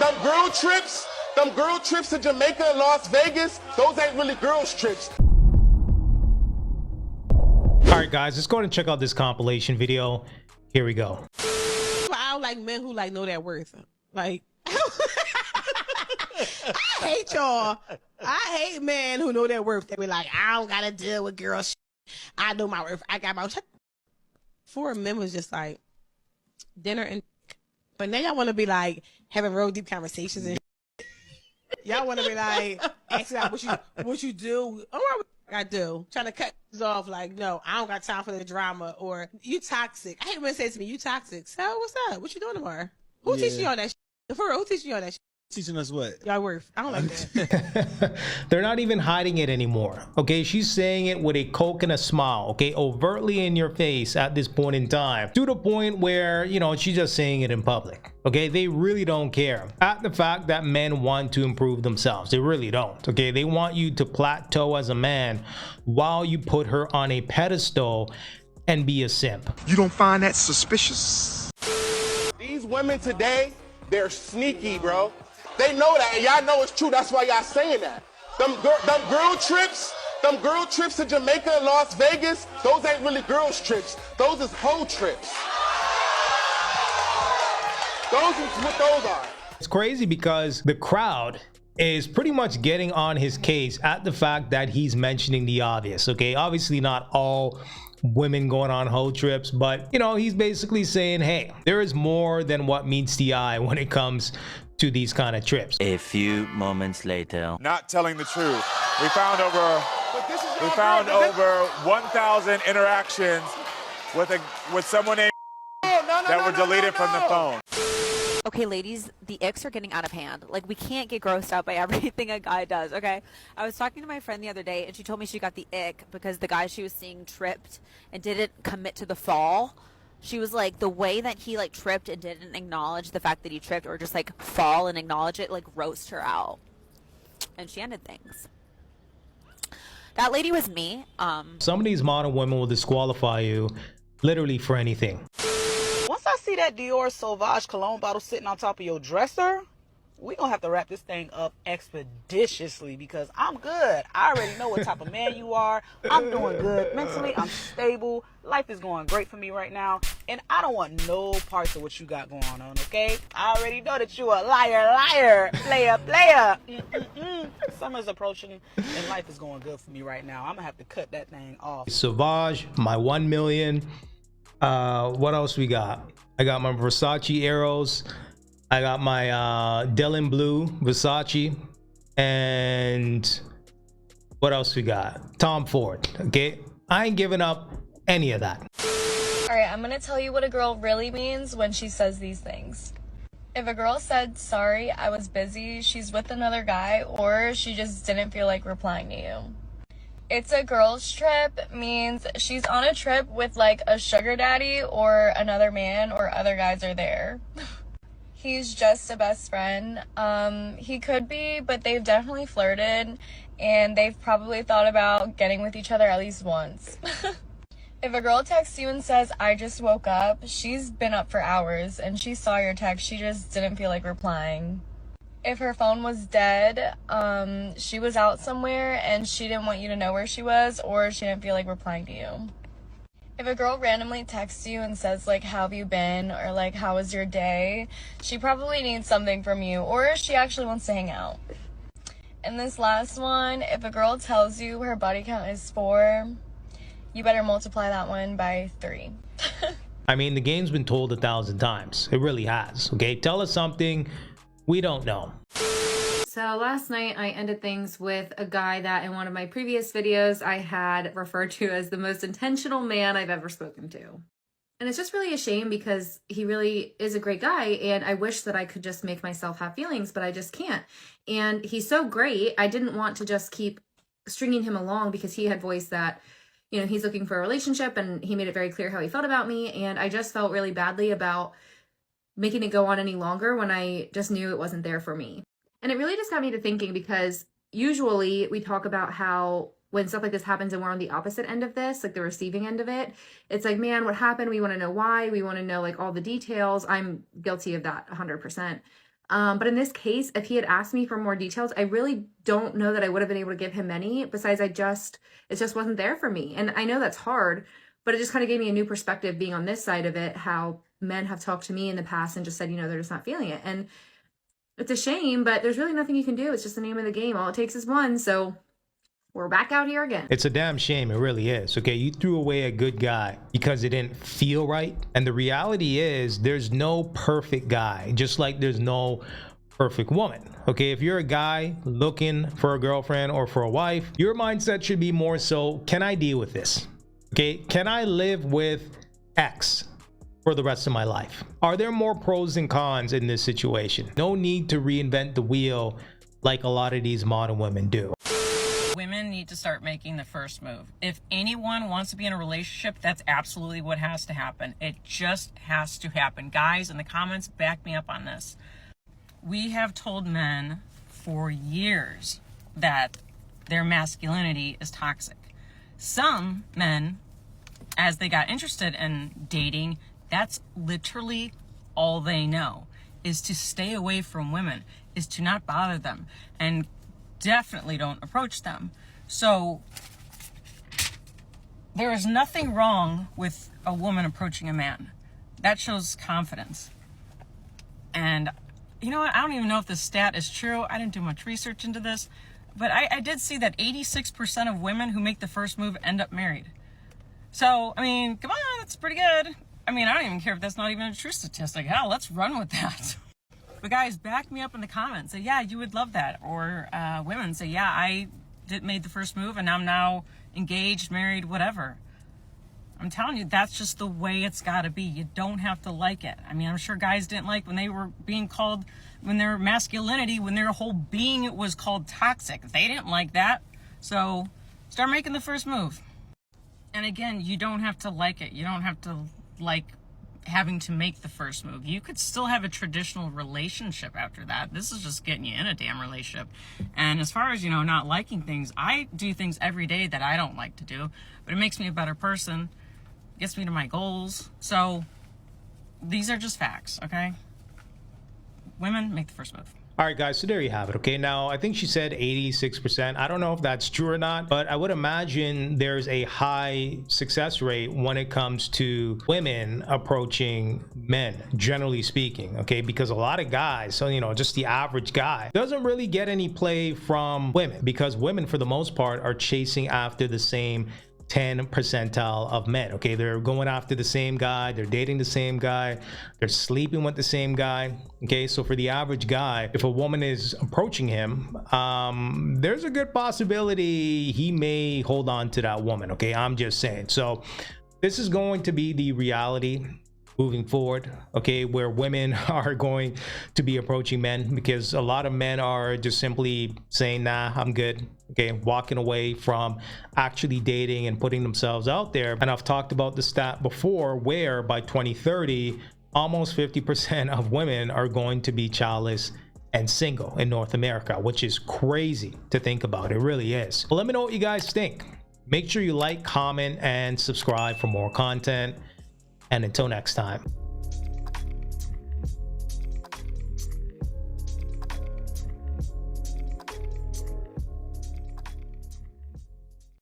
them girl trips to Jamaica and Las Vegas, those ain't really girls trips. All right, guys, let's go ahead and check out this compilation video. Here we go. I don't like men who like know their worth. Like, I hate y'all. I hate men who know their worth. They be like, I don't gotta deal with girl shit. I know my worth. I got my. For men was just like dinner and. But now y'all want to be like having real deep conversations and. Y'all want to be like asking out what you do. Oh, I do. Trying to cut this off like, no, I don't got time for the drama, or you toxic. I hate when it says to me, you toxic. So what's up? What you doing tomorrow? Who teaching you all that shit? For real, who teaching you all that shit? Teaching us what? Y'all worth. I don't like that. They're not even hiding it anymore. Okay, she's saying it with a Coke and a smile. Okay, overtly in your face at this point in time, to the point where, you know, she's just saying it in public. Okay, they really don't care at the fact that men want to improve themselves. They really don't. Okay, they want you to plateau as a man while you put her on a pedestal and be a simp. You don't find that suspicious? These women today, they're sneaky, bro. They know that, and y'all know it's true. That's why y'all saying that. Them girl trips to Jamaica and Las Vegas, those ain't really girls trips. Those is hoe trips. Those is what those are. It's crazy because the crowd is pretty much getting on his case at the fact that he's mentioning the obvious. Okay, obviously not all women going on hoe trips, but you know, he's basically saying, hey, there is more than what meets the eye when it comes to these kind of trips. A few moments later. Not telling the truth. We found over 1,000 interactions with someone named that were deleted from the phone. Okay, ladies, the icks are getting out of hand. Like, we can't get grossed out by everything a guy does, okay? I was talking to my friend the other day, and she told me she got the ick because the guy she was seeing tripped and didn't commit to the fall. She was like, the way that he, like, tripped and didn't acknowledge the fact that he tripped, or just, like, fall and acknowledge it, like, roast her out. And she ended things. That lady was me. Some of these modern women will disqualify you literally for anything. Once I see that Dior Sauvage cologne bottle sitting on top of your dresser, we gonna have to wrap this thing up expeditiously because I'm good. I already know what type of man you are. I'm doing good mentally. I'm stable. Life is going great for me right now, and I don't want no parts of what you got going on. Okay? I already know that you a liar, player. Summer's approaching, and life is going good for me right now. I'm gonna have to cut that thing off. Sauvage, my 1 million. What else we got? I got my Versace arrows. I got my Dylan Blue Versace, and what else we got? Tom Ford. Okay, I ain't giving up any of that. All right, I'm gonna tell you what a girl really means when she says these things. If a girl said, sorry, I was busy, she's with another guy, or she just didn't feel like replying to you. It's a girl's trip means she's on a trip with like a sugar daddy or another man, or other guys are there. He's just a best friend. He could be, but they've definitely flirted, and they've probably thought about getting with each other at least once. If a girl texts you and says, I just woke up, she's been up for hours, and she saw your text, she just didn't feel like replying. If her phone was dead, she was out somewhere, and she didn't want you to know where she was, or she didn't feel like replying to you. If a girl randomly texts you and says, like, how have you been? Or, like, how was your day? She probably needs something from you, or she actually wants to hang out. And this last one, if a girl tells you her body count is 4, you better multiply that one by 3. I mean, the game's been told 1,000 times. It really has. Okay, tell us something we don't know. So last night I ended things with a guy that in one of my previous videos I had referred to as the most intentional man I've ever spoken to. And it's just really a shame because he really is a great guy, and I wish that I could just make myself have feelings, but I just can't. And he's so great, I didn't want to just keep stringing him along because he had voiced that, you know, he's looking for a relationship, and he made it very clear how he felt about me, and I just felt really badly about making it go on any longer when I just knew it wasn't there for me. And it really just got me to thinking, because usually we talk about how when stuff like this happens and we're on the opposite end of this, like the receiving end of it, it's like, man, what happened? We want to know why. We want to know like all the details. I'm guilty of that 100%. But in this case, if he had asked me for more details, I really don't know that I would have been able to give him many. Besides, it just wasn't there for me. And I know that's hard, but it just kind of gave me a new perspective being on this side of it, how men have talked to me in the past and just said, you know, they're just not feeling it. And it's a shame, but there's really nothing you can do. It's just the name of the game. All it takes is one. So we're back out here again. It's a damn shame. It really is. Okay, you threw away a good guy because it didn't feel right. And the reality is there's no perfect guy, just like there's no perfect woman. Okay, if you're a guy looking for a girlfriend or for a wife, your mindset should be more so, can I deal with this? Okay, can I live with X for the rest of my life? Are there more pros and cons in this situation? No need to reinvent the wheel like a lot of these modern women do. Women need to start making the first move. If anyone wants to be in a relationship, that's absolutely what has to happen. It just has to happen. Guys, in the comments, back me up on this. We have told men for years that their masculinity is toxic. Some men, as they got interested in dating, that's literally all they know, is to stay away from women, is to not bother them, and definitely don't approach them. So there is nothing wrong with a woman approaching a man. That shows confidence. And you know what? I don't even know if this stat is true. I didn't do much research into this, but I did see that 86% of women who make the first move end up married. So, I mean, come on, that's pretty good. I mean, I don't even care if that's not even a true statistic. Hell, let's run with that. But guys, back me up in the comments. Say, yeah, you would love that. Or women say, yeah, I made the first move and I'm now engaged, married, whatever. I'm telling you, that's just the way it's got to be. You don't have to like it. I mean, I'm sure guys didn't like when they were being called, when their masculinity, when their whole being was called toxic. They didn't like that. So start making the first move. And again, you don't have to like it. You don't have to like having to make the first move. You could still have a traditional relationship after that. This is just getting you in a damn relationship. And as far as, you know, not liking things, I do things every day that I don't like to do, but it makes me a better person, gets me to my goals. So these are just facts, okay? Women, make the first move. All right, guys, so there you have it. Okay, now I think she said 86%. I don't know if that's true or not, but I would imagine there's a high success rate when it comes to women approaching men, generally speaking. Okay, because a lot of guys, so you know, just the average guy doesn't really get any play from women, because women for the most part are chasing after the same 10 percentile of men. Okay, they're going after the same guy, they're dating the same guy, they're sleeping with the same guy. Okay, so for the average guy, if a woman is approaching him, there's a good possibility he may hold on to that woman. Okay, I'm just saying. So this is going to be the reality moving forward, okay, where women are going to be approaching men, because a lot of men are just simply saying, nah, I'm good. Okay, walking away from actually dating and putting themselves out there. And I've talked about the stat before where by 2030, almost 50% of women are going to be childless and single in North America, which is crazy to think about. It really is. But let me know what you guys think. Make sure you like, comment, and subscribe for more content. And until next time.